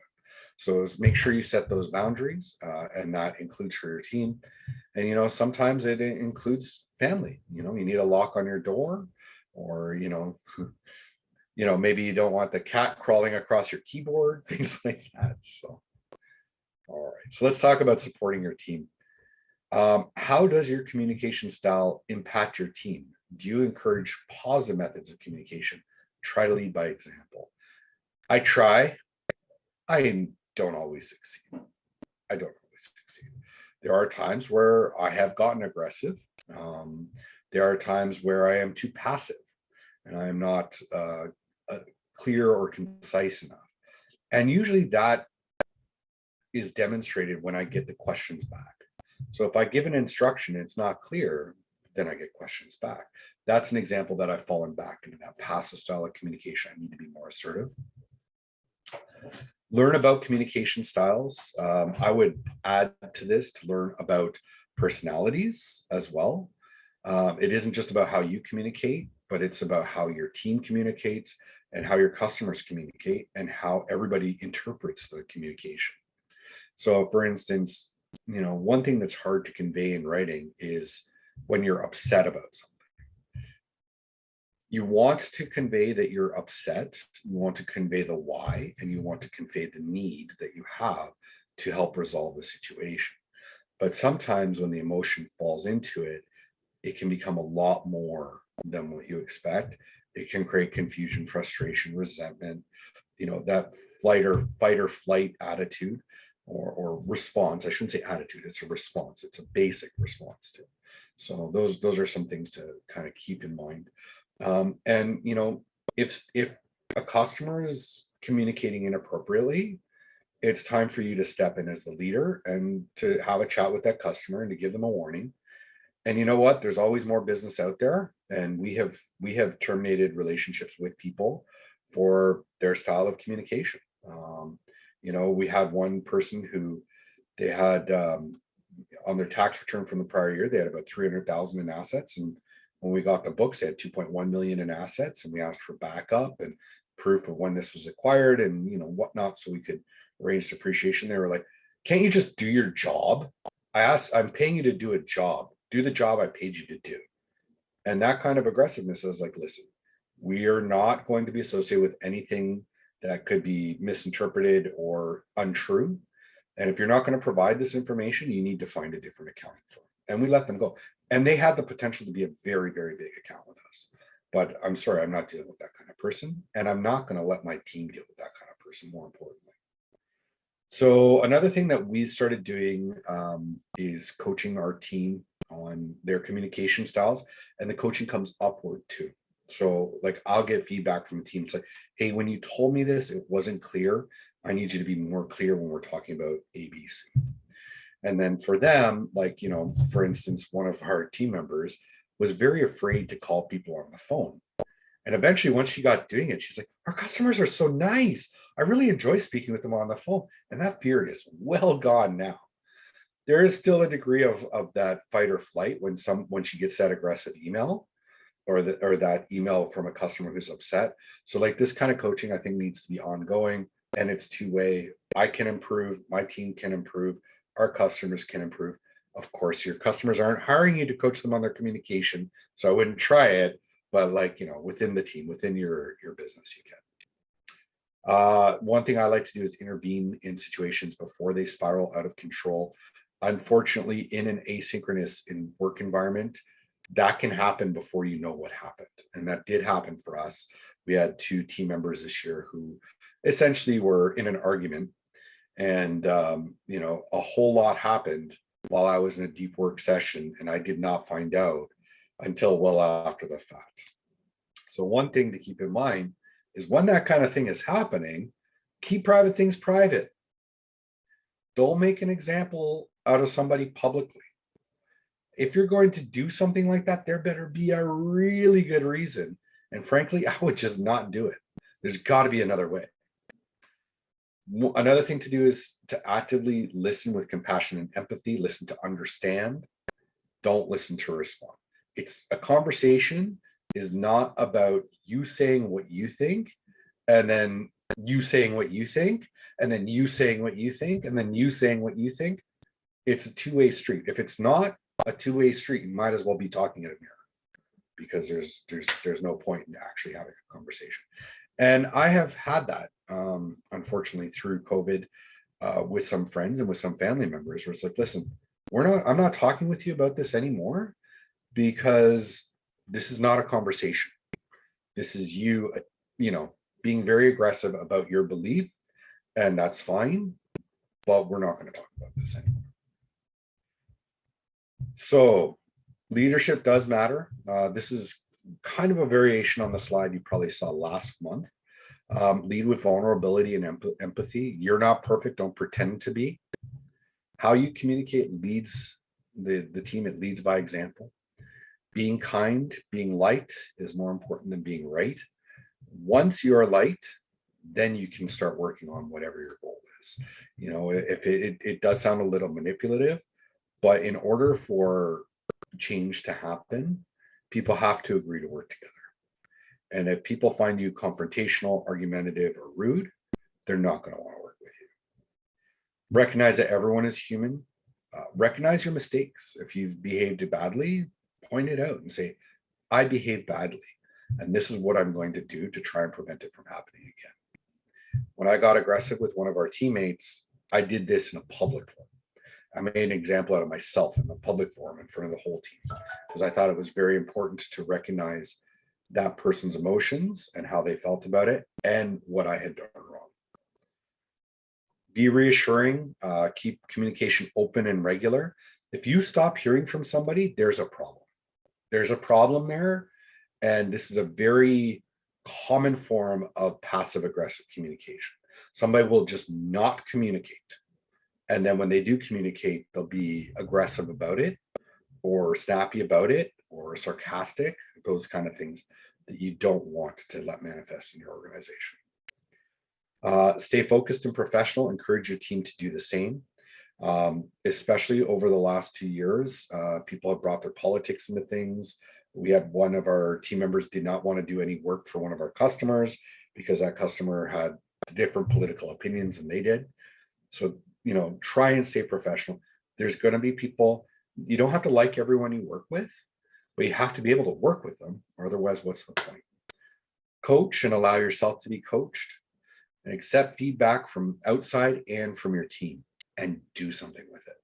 B: So make sure you set those boundaries, and that includes for your team. And sometimes it includes family. You need a lock on your door, or maybe you don't want the cat crawling across your keyboard, things like that. So, all right. So let's talk about supporting your team. How does your communication style impact your team? Do you encourage positive methods of communication? Try to lead by example. I try. I don't always succeed. There are times where I have gotten aggressive. There are times where I am too passive and I am not clear or concise enough. And usually that is demonstrated when I get the questions back. So if I give an instruction, it's not clear, then I get questions back. That's an example that I've fallen back into that passive style of communication. I need to be more assertive. Learn about communication styles. I would add to this to learn about personalities as well. It isn't just about how you communicate, but it's about how your team communicates and how your customers communicate and how everybody interprets the communication. So for instance, one thing that's hard to convey in writing is when you're upset about something. You want to convey that you're upset, you want to convey the why, and you want to convey the need that you have to help resolve the situation. But sometimes when the emotion falls into it, it can become a lot more than what you expect. It can create confusion, frustration, resentment, that fight or flight attitude or response. I shouldn't say attitude, it's a response. It's a basic response to it. So those are some things to kind of keep in mind. And if a customer is communicating inappropriately, it's time for you to step in as the leader and to have a chat with that customer and to give them a warning. And you know what? There's always more business out there, and we have terminated relationships with people for their style of communication. We had one person who they had on their tax return from the prior year, they had about 300,000 in assets, and when we got the books, they had 2.1 million in assets, and we asked for backup and proof of when this was acquired and whatnot, so we could arrange depreciation. They were like, "Can't you just do your job?" I'm paying you to do a job. Do the job I paid you to do. And that kind of aggressiveness, I was like, listen, we are not going to be associated with anything that could be misinterpreted or untrue. And if you're not going to provide this information, you need to find a different accounting firm. And we let them go. And they had the potential to be a very, very big account with us. But I'm sorry, I'm not dealing with that kind of person. And I'm not going to let my team deal with that kind of person, more importantly. So another thing that we started doing is coaching our team on their communication styles, and the coaching comes upward too. So like I'll get feedback from the team. It's like, hey, when you told me this, it wasn't clear. I need you to be more clear when we're talking about ABC. And then for them, like, for instance, one of our team members was very afraid to call people on the phone. And eventually, once she got doing it, she's like, our customers are so nice. I really enjoy speaking with them on the phone. And that fear is well gone now. There is still a degree of that fight or flight when she gets that aggressive email or that email from a customer who's upset. So like this kind of coaching, I think, needs to be ongoing, and it's two-way. I can improve, my team can improve, our customers can improve. Of course, your customers aren't hiring you to coach them on their communication, so I wouldn't try it. But within the team, within your business, you can. One thing I like to do is intervene in situations before they spiral out of control. Unfortunately, in an asynchronous work environment, that can happen before you know what happened. And that did happen for us. We had 2 team members this year who essentially were in an argument, and a whole lot happened while I was in a deep work session, and I did not find out until well after the fact. So one thing to keep in mind is when that kind of thing is happening, keep private things private. Don't make an example out of somebody publicly. If you're going to do something like that, there better be a really good reason. And frankly, I would just not do it. There's got to be another way. Another thing to do is to actively listen with compassion and empathy. Listen to understand. Don't listen to respond. It's a conversation is not about you saying what you think and then you saying what you think, and then you saying what you think, and then you saying what you think. It's a two-way street. If it's not a two-way street, you might as well be talking at a mirror, because there's no point in actually having a conversation. And I have had that, unfortunately, through COVID, with some friends and with some family members, where it's like, listen, I'm not talking with you about this anymore, because this is not a conversation. This is you, being very aggressive about your belief, and that's fine, but we're not going to talk about this anymore. So leadership does matter. This is kind of a variation on the slide you probably saw last month. Lead with vulnerability and empathy. You're not perfect. Don't pretend to be. How you communicate leads the team. It leads by example. Being kind, being liked is more important than being right. Once you are liked, then you can start working on whatever your goal is. If it does sound a little manipulative, but in order for change to happen, people have to agree to work together. And if people find you confrontational, argumentative, or rude, they're not going to want to work with you. Recognize that everyone is human. Recognize your mistakes. If you've behaved badly, point it out and say, I behaved badly, and this is what I'm going to do to try and prevent it from happening again. When I got aggressive with one of our teammates, I did this in a public forum. I made an example out of myself in the public forum in front of the whole team, because I thought it was very important to recognize that person's emotions and how they felt about it and what I had done wrong. Be reassuring, keep communication open and regular. If you stop hearing from somebody, there's a problem. There's a problem there. And this is a very common form of passive aggressive communication. Somebody will just not communicate. And then when they do communicate, they'll be aggressive about it, or snappy about it, or sarcastic, those kind of things that you don't want to let manifest in your organization. Stay focused and professional. Encourage your team to do the same. Especially over the last 2 years, people have brought their politics into things. We had one of our team members did not want to do any work for one of our customers because that customer had different political opinions than they did. So, try and stay professional. There's going to be people, you don't have to like everyone you work with, but you have to be able to work with them, or otherwise, what's the point? Coach and allow yourself to be coached, and accept feedback from outside and from your team, and do something with it.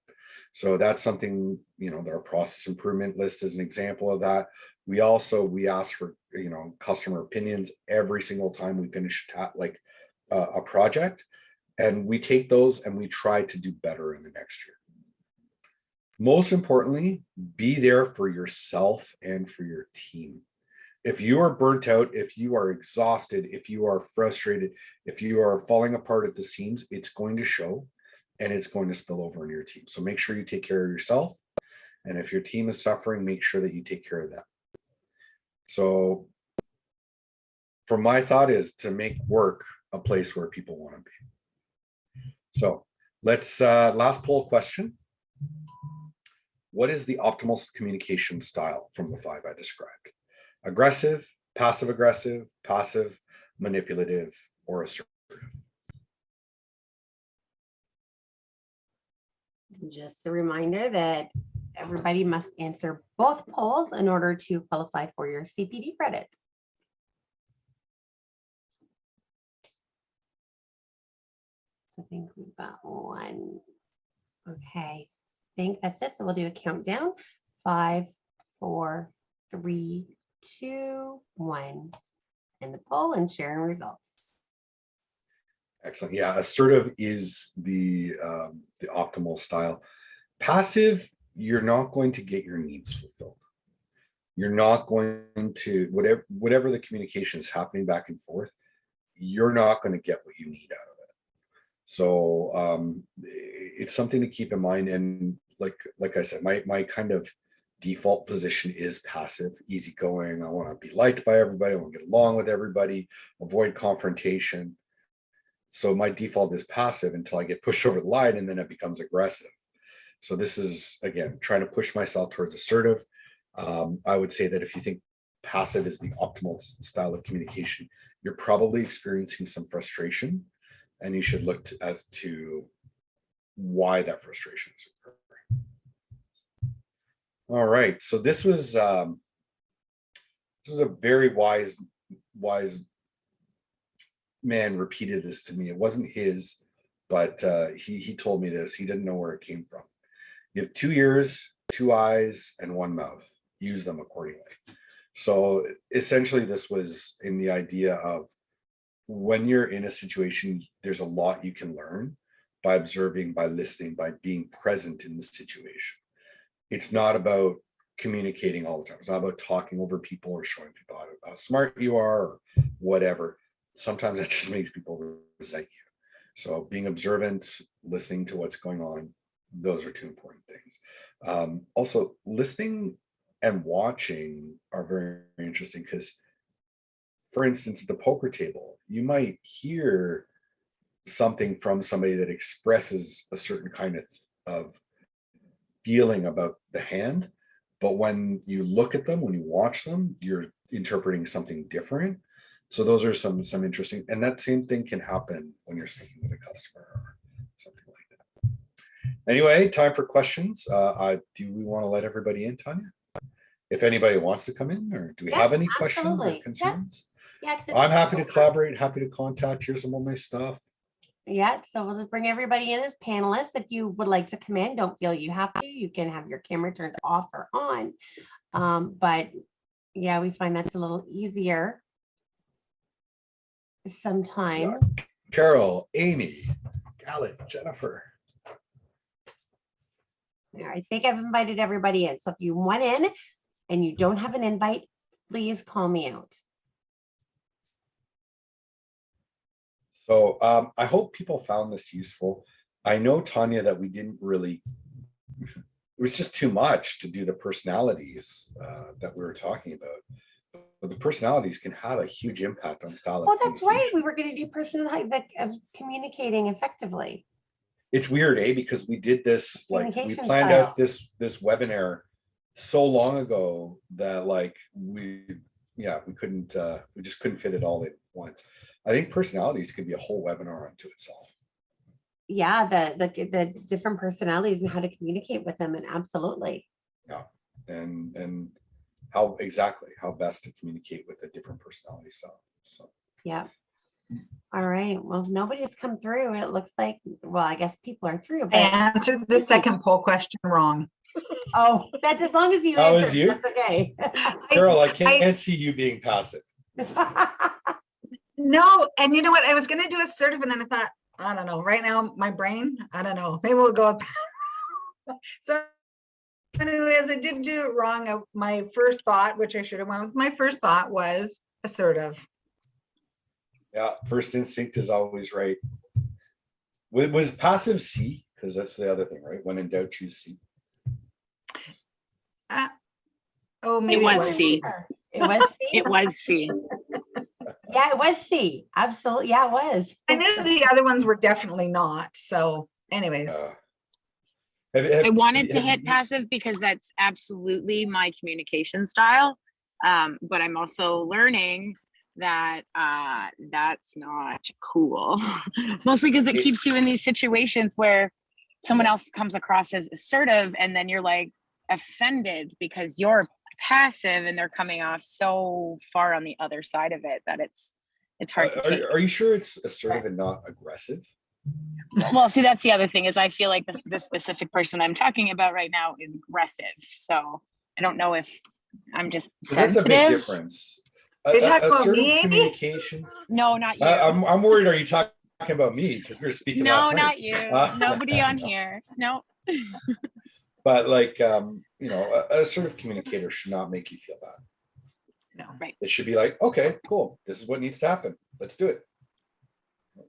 B: So that's something, our process improvement list is an example of that. We ask for, customer opinions every single time we finish a project, and we take those and we try to do better in the next year. Most importantly, be there for yourself and for your team. If you are burnt out, if you are exhausted, if you are frustrated, if you are falling apart at the seams, it's going to show, and it's going to spill over in your team. So make sure you take care of yourself. And if your team is suffering, make sure that you take care of them. So for my thought is to make work a place where people want to be. So let's, last poll question. What is the optimal communication style from the 5 I described? Aggressive, passive, manipulative, or assertive?
A: Just a reminder that everybody must answer both polls in order to qualify for your CPD credits. So I think we've got one. Okay, I think that's it. So we'll do a countdown. 5, 4, 3, 2, 1. And the poll and sharing results.
B: Excellent. Yeah, assertive is the optimal style. Passive, you're not going to get your needs fulfilled. You're not going to, whatever the communication is happening back and forth, you're not going to get what you need out of it. So it's something to keep in mind. And like I said, my kind of default position is passive, easygoing. I want to be liked by everybody. I want to get along with everybody, avoid confrontation. So my default is passive until I get pushed over the line, and then it becomes aggressive. So this is, again, trying to push myself towards assertive. I would say that if you think passive is the optimal style of communication, you're probably experiencing some frustration, and you should look as to why that frustration is occurring. All right, so this was a very wise man repeated this to me. It wasn't his, but he told me this. He didn't know where it came from. You have 2 ears, 2 eyes, and 1 mouth. Use them accordingly. So essentially, this was in the idea of when you're in a situation, there's a lot you can learn by observing, by listening, by being present in the situation. It's not about communicating all the time. It's not about talking over people or showing people how smart you are or whatever. Sometimes that just makes people resent you. So being observant, listening to what's going on, those are 2 important things. Also, listening and watching are very, very interesting because, for instance, at the poker table, you might hear something from somebody that expresses a certain kind of feeling about the hand, but when you look at them, when you watch them, you're interpreting something different. So those are some interesting, and that same thing can happen when you're speaking with a customer or something like that. Anyway, time for questions. Do we want to let everybody in, Tanya? If anybody wants to come in, or do we have any questions or concerns?
A: Yeah,
B: I'm happy to collaborate, happy to contact. Here's some of my stuff.
A: Yeah, so we'll just bring everybody in as panelists. If you would like to come in, don't feel you have to. You can have your camera turned off or on. But yeah, we find that's a little easier sometimes.
B: Yeah. Carol, Amy, Gallet, Jennifer.
A: I think I've invited everybody in. So if you want in and you don't have an invite, please call me out.
B: So I hope people found this useful. I know, Tanya, that we didn't really, it was just too much to do the personalities that we were talking about. But the personalities can have a huge impact on style.
A: Well, that's right. We were going to do personality of communicating effectively.
B: It's weird, because we did this, like we planned
A: style.
B: out this webinar so long ago that we just couldn't fit it all in once. I think personalities could be a whole webinar unto itself.
A: Yeah, the different personalities and how to communicate with them, and absolutely.
B: Yeah, and how best to communicate with a different personality style. So
A: yeah. All right. Well, nobody has come through. It looks like, well, I guess people are through. But
C: I answered the second poll question wrong.
A: Oh, that's as long as you
B: that
A: answer.
B: was you?
A: That's okay.
B: Carol, I can't see you being passive.
C: No, and you know what? I was going to do assertive, and then I thought, I don't know. Right now, my brain, I don't know. Maybe we'll go. So, anyways, I did do it wrong. My first thought, which I should have went with, my first thought was assertive.
B: Yeah, first instinct is always right. Was passive C? Because that's the other thing, right? When in doubt, choose C.
C: Maybe
D: it was C.
A: It was C.
D: It was C.
A: Yeah, it was C. Absolutely. Yeah, it was.
C: I knew the other ones were definitely not. So, anyways.
D: I wanted to hit passive because that's absolutely my communication style. But I'm also learning that that's not cool. Mostly because it keeps you in these situations where someone else comes across as assertive, and then you're like offended because you're passive and they're coming off so far on the other side of it that it's hard to take.
B: Are you sure it's assertive and not aggressive?
D: Well, see, that's the other thing, is I feel like this specific person I'm talking about right now is aggressive. So I don't know if I'm just sensitive.
B: That's a big difference.
C: You're talking about
B: assertive
C: me, Amy?
B: communication.
D: No, not you.
B: I'm worried. Are you talking about me? Because we were speaking.
D: No,
B: last
D: not
B: night.
D: you. Nobody on here. No.
B: But assertive communicator should not make you feel bad.
C: No.
D: Right.
B: It should be like, okay, cool. This is what needs to happen. Let's do it.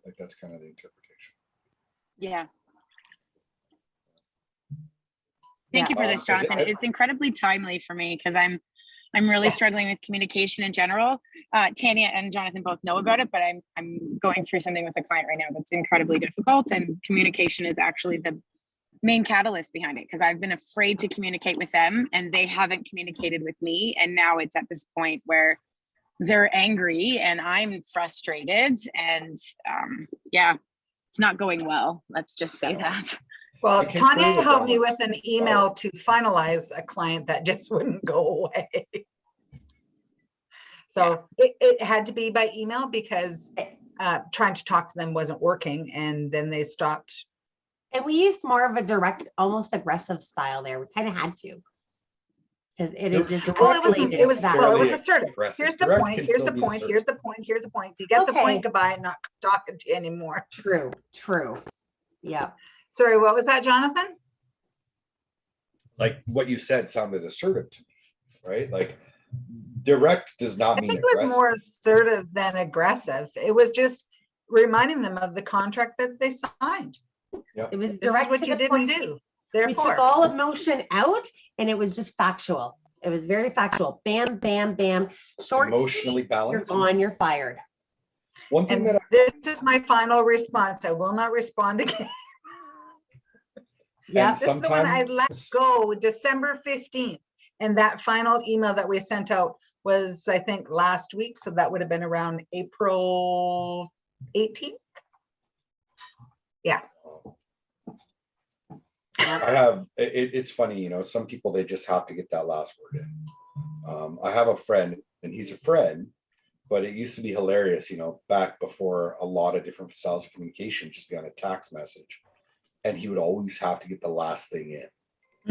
B: Like that's kind of the interpretation.
D: Yeah. Thank you for this, Jonathan. It's incredibly timely for me because I'm really struggling with communication in general. Tanya and Jonathan both know about it, but I'm going through something with a client right now that's incredibly difficult, and communication is actually main catalyst behind it, because I've been afraid to communicate with them and they haven't communicated with me. And now it's at this point where they're angry and I'm frustrated, and yeah, it's not going well. Let's just say that.
C: Well,
B: You can
C: Tanya
B: create a
C: helped me
B: balance.
C: with an email to finalize a client that just wouldn't go away. So it had to be by email because trying to talk to them wasn't working, and then they stopped.
A: And we used more of a direct, almost aggressive style there. We kind of had to. Because it had just.
C: Well, it wasn't,
A: escalated
C: it was,
A: that
C: well, it was
A: way.
C: assertive.
B: Aggressive.
C: Here's the
B: Direct
C: point,
B: can
C: here's
B: still
C: the
B: be
C: point,
B: assertive.
C: here's the point, here's the point. You get the
A: Okay.
C: point, goodbye, I'm not talking to you anymore.
A: True, true. Yeah.
C: Sorry, what was that, Jonathan?
B: Like what you said sounded assertive to me, right? Like direct does not
C: I
B: mean
C: think it was
B: aggressive.
C: more assertive than aggressive. It was just reminding them of the contract that they signed.
A: It was
C: This is
A: direct
C: what
A: to
C: you
A: the
C: didn't
A: point.
C: do.
A: We
C: Therefore,
A: took all emotion out and it was just factual. It was very factual. Bam, bam, bam. Short,
B: Emotionally
A: sweet, you're
B: balanced.
A: gone, you're fired.
B: One thing
C: and
B: that
C: this is my final response. I will not respond again.
A: Yeah.
B: And
C: This is the one I let
B: sometimes-
C: go December 15th. And that final email that we sent out was, I think, last week. So that would have been around April 18th.
B: I have, it's funny, you know, some people, they just have to get that last word in. I have a friend and he's a friend, but it used to be hilarious, you know, back before a lot of different styles of communication, just be on a text message. And he would always have to get the last thing in.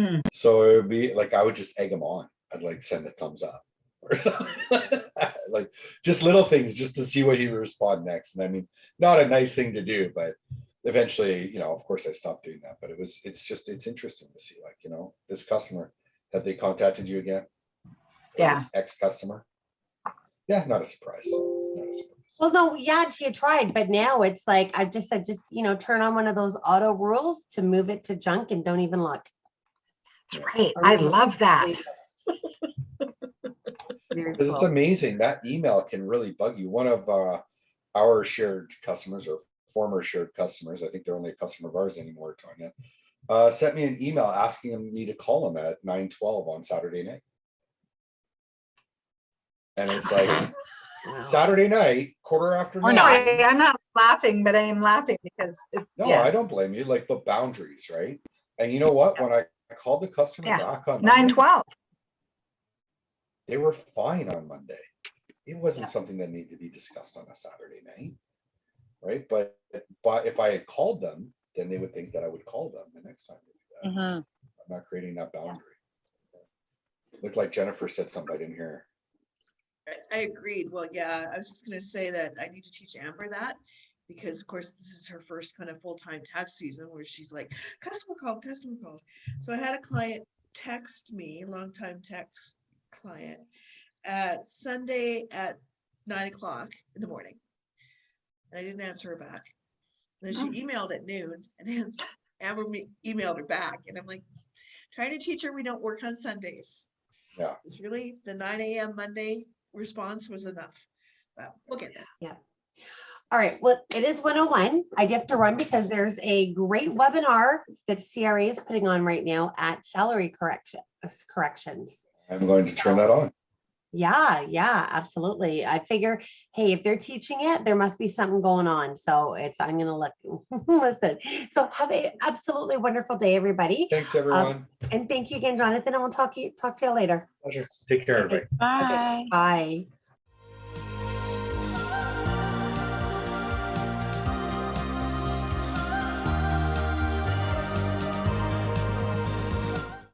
C: Mm.
B: So it would be like, I would just egg him on. I'd like send a thumbs up. Like just little things just to see what he would respond next. And I mean, not a nice thing to do, but eventually, you know, of course I stopped doing that, but it's interesting to see, like, you know, this customer, have they contacted you again? Or
C: Yeah.
B: this ex-customer? Yeah, not a surprise. Not a surprise.
A: Well, no, yeah, she had tried, but now it's like, I just said, just, you know, turn on one of those auto rules to move it to junk and don't even look.
C: That's right. I love that.
A: Very
B: Because it's
A: cool.
B: amazing, that email can really bug you. One of our shared customers or former shared customers, I think they're only a customer of ours anymore, Tanya, sent me an email asking me to call him at 9:12 on Saturday night. And it's like
A: Wow.
B: Saturday night, quarter after
D: Or
B: 9.
D: not.
C: Sorry, I'm not laughing, but I am laughing because
B: No,
C: yeah,
B: I don't blame you. Like, but boundaries, right? And you know what? When I called the customer
C: Yeah.
B: back on Monday,
C: 9:12.
B: they were fine on Monday. It wasn't
A: Yeah.
B: something that needed to be discussed on a Saturday night, right? But if I had called them, then they would think that I would call them the next time they do that.
D: Mhm.
B: I'm not creating that boundary. Looked like Jennifer said something I didn't hear.
E: I agreed. Well, yeah, I was just gonna say that I need to teach Amber that, because of course this is her first kind of full-time tax season where she's like, customer called, customer called. So I had a client text me, longtime text client, at Sunday at 9 o'clock in the morning. And I didn't answer her back. Then she emailed at noon, and Amber emailed her back, and I'm like, trying to teach her we don't work on Sundays.
B: Yeah.
E: It's really the 9 a.m. Monday response was enough. But we'll get there.
A: All right, well, it is 101. I do have to run because there's a great webinar that CRA is putting on right now at salary corrections.
B: I'm going to turn that on.
A: Yeah, absolutely. I figure, hey, if they're teaching it, there must be something going on. So I'm gonna look, listen. So have a absolutely wonderful day, everybody.
B: Thanks, everyone.
A: And thank you again, Jonathan, and we'll talk to you later.
B: Pleasure. Take care, everybody.
D: Bye.
A: Bye.